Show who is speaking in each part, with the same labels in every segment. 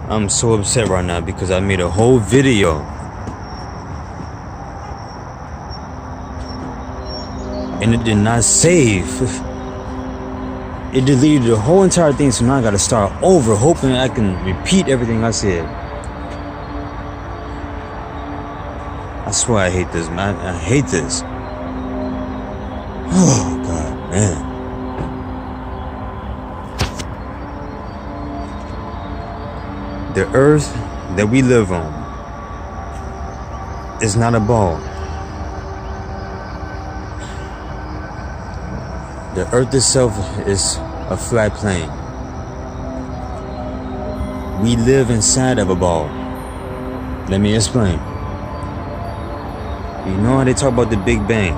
Speaker 1: I'm so upset right now because I made a whole video and it did not save. It deleted the whole entire thing, so now I gotta start over, hoping I can repeat everything I said. I swear I hate this, man. I hate this. Oh, God, man. The earth that we live on is not a ball. The earth itself is a flat plane. We live inside of a ball. Let me explain. You know how they talk about the Big Bang?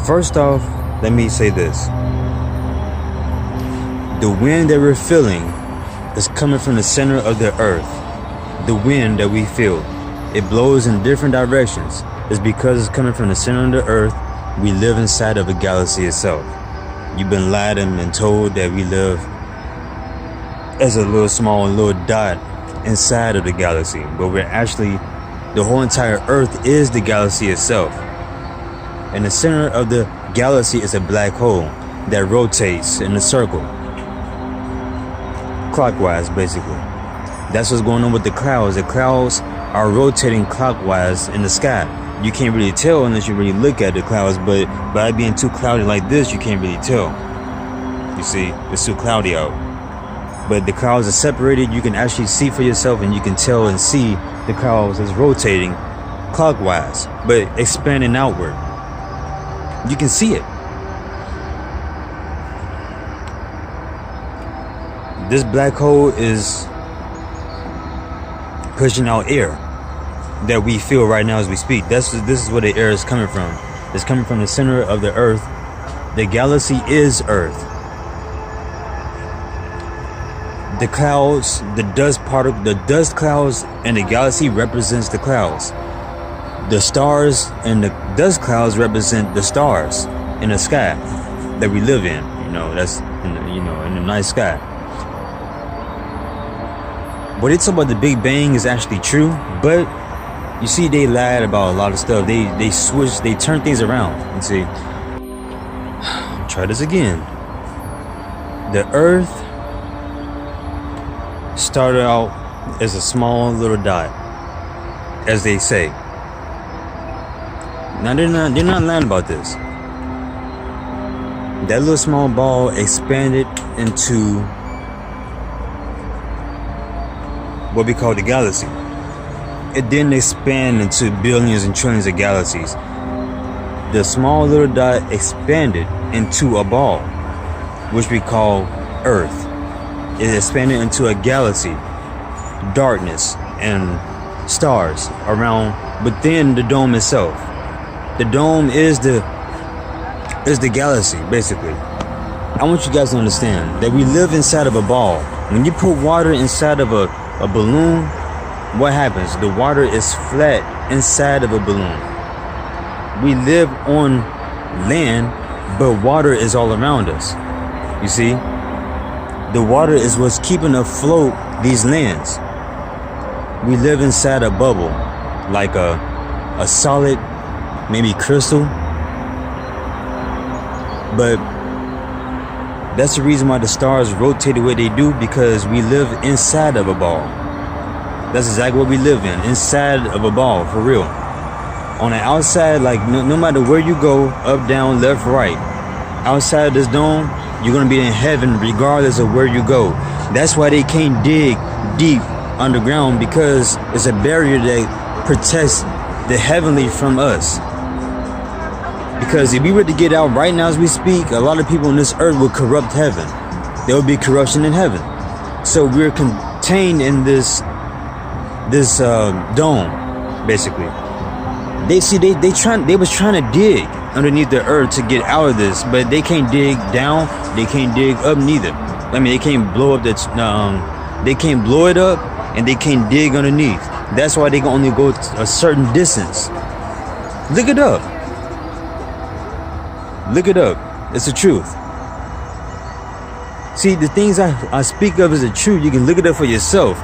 Speaker 1: First off, let me say this. The wind that we're feeling is coming from the center of the earth. The wind that we feel, it blows in different directions. It's because it's coming from the center of the earth. We live inside of a galaxy itself. You've been lied and been told that we live as a little small little dot inside of the galaxy, but we're actually, the whole entire earth is the galaxy itself. And the center of the galaxy is a black hole that rotates in a circle, clockwise basically. That's what's going on with the clouds. The clouds are rotating clockwise in the sky. You can't really tell unless you really look at the clouds, but by it being too cloudy like this, you can't really tell. You see, it's too cloudy out. But the clouds are separated. You can actually see for yourself, and you can tell and see the clouds is rotating clockwise, but expanding outward. You can see it. This black hole is pushing out air that we feel right now as we speak. This is where the air is coming from. It's coming from the center of the earth. The galaxy is Earth. The clouds, the dust clouds and the galaxy represents the clouds. The stars and the dust clouds represent the stars in the sky that we live in. You know, that's in the night sky. What they talk about the Big Bang is actually true, but you see, they lied about a lot of stuff. They switched, they turned things around. You see, try this again. The Earth started out as a small little dot, as they say. Now they're not lying about this. That little small ball expanded into what we call the galaxy. It didn't expand into billions and trillions of galaxies. The small little dot expanded into a ball, which we call Earth. It expanded into a galaxy, darkness and stars around within the dome itself. The dome is the galaxy, basically. I want you guys to understand that we live inside of a ball. When you put water inside of a balloon, what happens? The water is flat inside of a balloon. We live on land, but water is all around us. You see? The water is what's keeping afloat these lands. We live inside a bubble, like a solid, maybe crystal. But that's the reason why the stars rotate the way they do, because we live inside of a ball. That's exactly what we live in, inside of a ball, for real. On the outside, like no matter where you go, up, down, left, right, outside of this dome, you're gonna be in heaven regardless of where you go. That's why they can't dig deep underground, because it's a barrier that protects the heavenly from us. Because if we were to get out right now as we speak, a lot of people on this earth would corrupt heaven. There would be corruption in heaven. So we're contained in this dome, basically. They was trying to dig underneath the earth to get out of this, but they can't dig down, they can't dig up neither. I mean, they can't blow up they can't blow it up, and they can't dig underneath. That's why they can only go a certain distance. Look it up. Look it up. It's the truth. See, the things I speak of is the truth. You can look it up for yourself.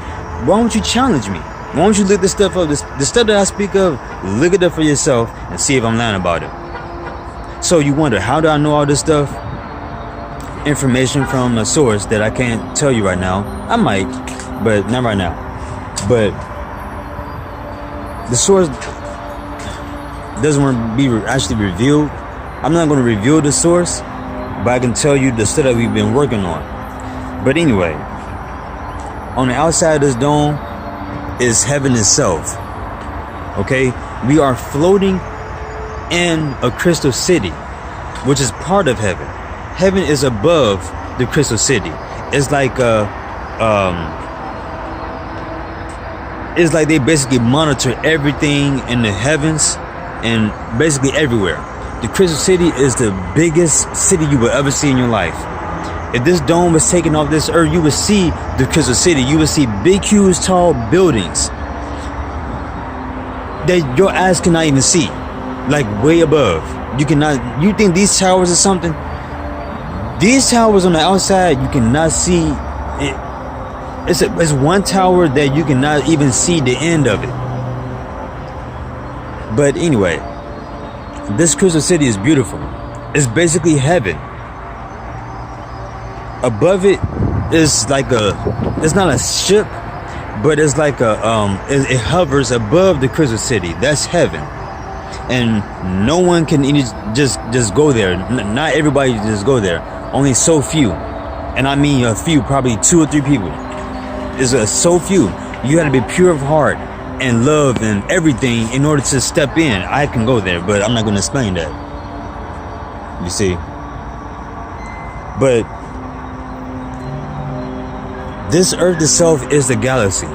Speaker 1: Why don't you challenge me? Why don't you look this stuff up? The stuff that I speak of, look it up for yourself and see if I'm lying about it. So you wonder, how do I know all this stuff? Information from a source that I can't tell you right now. I might, but not right now. But the source doesn't want to be actually revealed. I'm not going to reveal the source, but I can tell you the stuff that we've been working on. But anyway, on the outside of this dome is heaven itself. Okay, we are floating in a crystal city, which is part of heaven. Heaven is above the crystal city. It's like it's like they basically monitor everything in the heavens and basically everywhere. The crystal city is the biggest city you will ever see in your life. If this dome was taken off this earth, you would see the crystal city. You would see big, huge, tall buildings that your eyes cannot even see, like way above. You cannot. You think these towers are something? These towers on the outside, you cannot see. It's one tower that you cannot even see the end of it. But anyway, this crystal city is beautiful. It's basically heaven. Above it is like it's not a ship, but it's like it hovers above the crystal city. That's heaven. And no one can just go there. Not everybody just go there. Only so few. And I mean a few, probably 2 or 3 people. It's so few. You got to be pure of heart and love and everything in order to step in. I can go there, but I'm not going to explain that. You see? But this earth itself is the galaxy.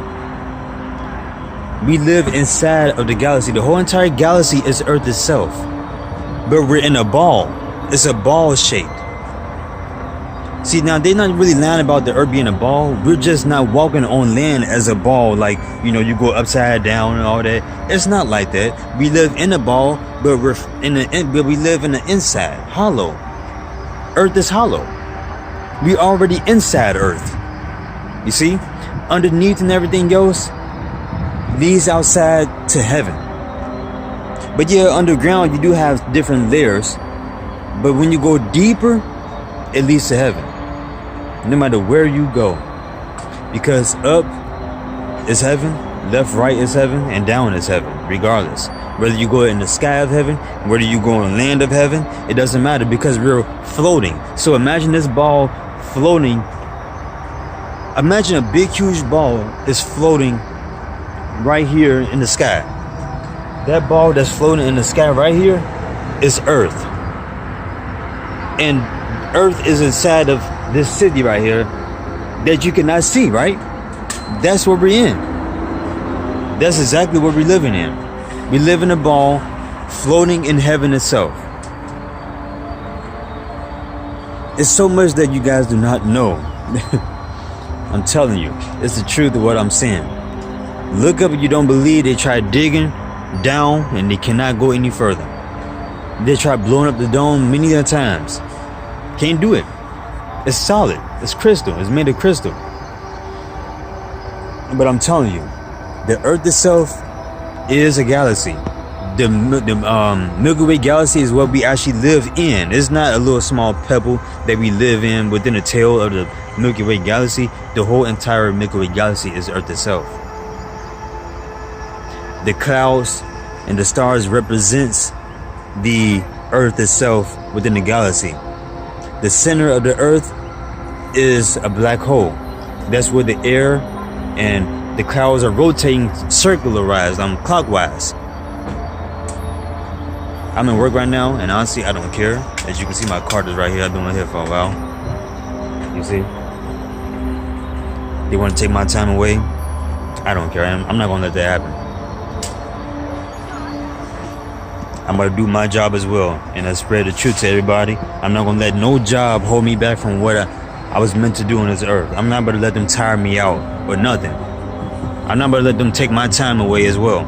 Speaker 1: We live inside of the galaxy. The whole entire galaxy is earth itself. But we're in a ball. It's a ball shape. See, now they're not really lying about the earth being a ball. We're just not walking on land as a ball, like, you know, you go upside down and all that. It's not like that. We live in a ball, but we live in the inside, hollow. Earth is hollow. We already inside Earth. You see, underneath and everything else leads outside to heaven. But yeah, underground you do have different layers. But when you go deeper, it leads to heaven. No matter where you go, because up is heaven, left, right is heaven, and down is heaven, regardless. Whether you go in the sky of heaven, whether you go on land of heaven, it doesn't matter, because we're floating. So imagine this ball floating. Imagine a big, huge ball is floating right here in the sky. That ball that's floating in the sky right here is Earth. And Earth is inside of this city right here that you cannot see, right? That's what we're in. That's exactly what we're living in. We live in a ball floating in heaven itself. It's so much that you guys do not know. I'm telling you, it's the truth of what I'm saying. Look up if you don't believe. They try digging down and they cannot go any further. They try blowing up the dome many other times. Can't do it. It's solid. It's crystal. It's made of crystal. But I'm telling you, the Earth itself is a galaxy. The Milky Way galaxy is what we actually live in. It's not a little small pebble that we live in within the tail of the Milky Way galaxy. The whole entire Milky Way galaxy is Earth itself. The clouds and the stars represents the Earth itself within the galaxy. The center of the Earth is a black hole. That's where the air and the clouds are rotating circularized, clockwise. I'm in work right now, and honestly, I don't care. As you can see, my card is right here. I've been here for a while. You see? They want to take my time away. I don't care. I'm not going to let that happen. I'm going to do my job as well, and I spread the truth to everybody. I'm not going to let no job hold me back from what I was meant to do on this earth. I'm not going to let them tire me out or nothing. I'm not going to let them take my time away as well.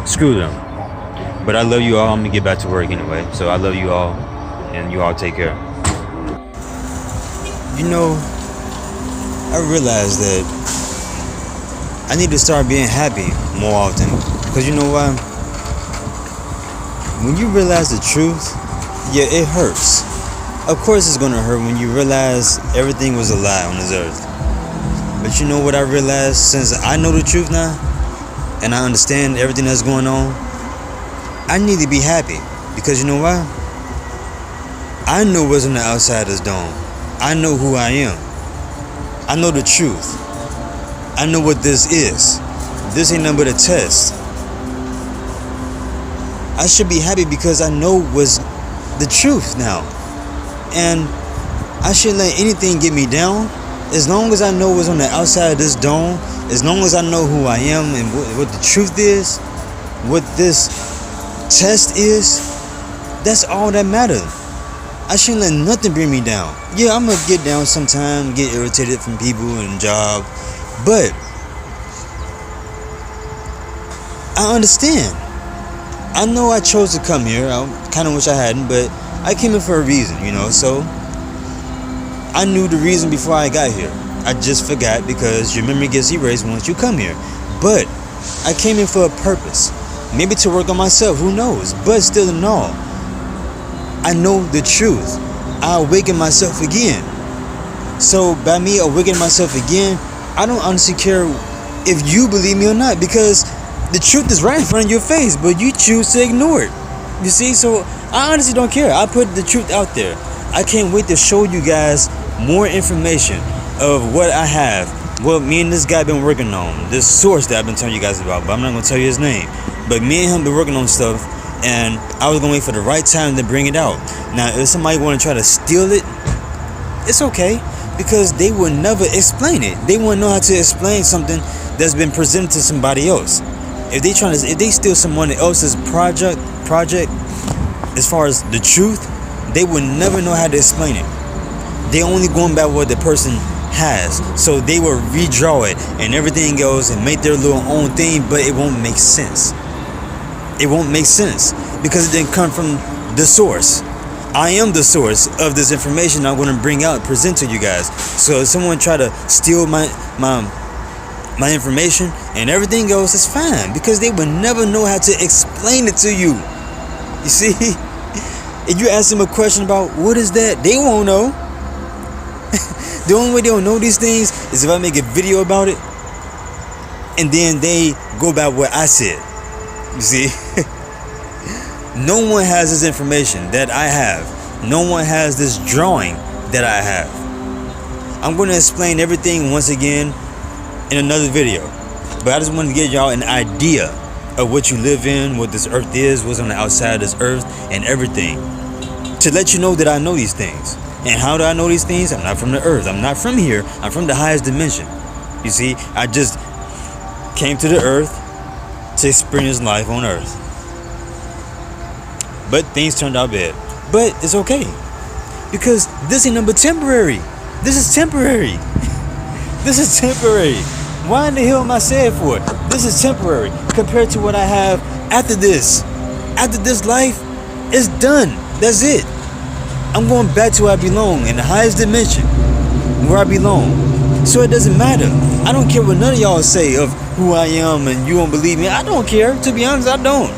Speaker 1: Screw them. But I love you all. I'm going to get back to work anyway. So I love you all, and you all take care. You know, I realized that I need to start being happy more often. Because you know why? When you realize the truth, yeah, it hurts. Of course it's gonna hurt when you realize everything was a lie on this earth. But you know what I realized? Since I know the truth now, and I understand everything that's going on, I need to be happy. Because you know why? I know what's on the outside of this dome. I know who I am. I know the truth. I know what this is. This ain't nothing but a test. I should be happy because I know what's the truth now. And I shouldn't let anything get me down. As long as I know what's on the outside of this dome, as long as I know who I am and what the truth is, what this test is, that's all that matters. I shouldn't let nothing bring me down. Yeah, I'm gonna get down sometime, get irritated from people and jobs, but I understand. I know I chose to come here. I kind of wish I hadn't, but I came here for a reason, you know, so I knew the reason before I got here. I just forgot because your memory gets erased once you come here. But I came here for a purpose. Maybe to work on myself, who knows? But still in all, I know the truth. I awaken myself again. So by me awakening myself again, I don't honestly care if you believe me or not, because the truth is right in front of your face, but you choose to ignore it. You see, so I honestly don't care. I put the truth out there. I can't wait to show you guys more information of what I have, what me and this guy been working on, this source that I've been telling you guys about, but I'm not gonna tell you his name. But me and him been working on stuff, and I was gonna wait for the right time to bring it out. Now, if somebody want to try to steal it, it's okay, because they will never explain it. They won't know how to explain something that's been presented to somebody else. If they steal someone else's project, as far as the truth, they will never know how to explain it. They only going by what the person has, so they will redraw it and everything goes and make their little own thing, but it won't make sense. It won't make sense because it didn't come from the source. I am the source of this information I'm going to bring out and present to you guys. So if someone try to steal my information and everything goes, it's fine, because they will never know how to explain it to you. You see, if you ask them a question about what is that, they won't know. The only way they don't know these things is if I make a video about it and then they go by what I said. You see, no one has this information that I have. No one has this drawing that I have. I'm going to explain everything once again in another video, but I just wanted to give y'all an idea of what you live in, what this earth is, what's on the outside of this earth, and everything, to let you know that I know these things. And how do I know these things? I'm not from the earth. I'm not from here. I'm from the highest dimension. You see, I just came to the earth to experience life on earth, but things turned out bad. But it's okay, because this ain't number temporary. This is temporary. This is temporary. Why in the hell am I saying for it? This is temporary compared to what I have after this. After this life is done. That's it. I'm going back to where I belong, in the highest dimension, where I belong. So it doesn't matter. I don't care what none of y'all say of who I am and you won't believe me. I don't care. To be honest, I don't.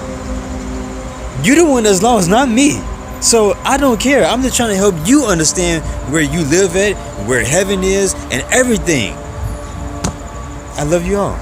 Speaker 1: You're the one that's lost, not me. So I don't care. I'm just trying to help you understand where you live at, where heaven is, and everything. I love you all.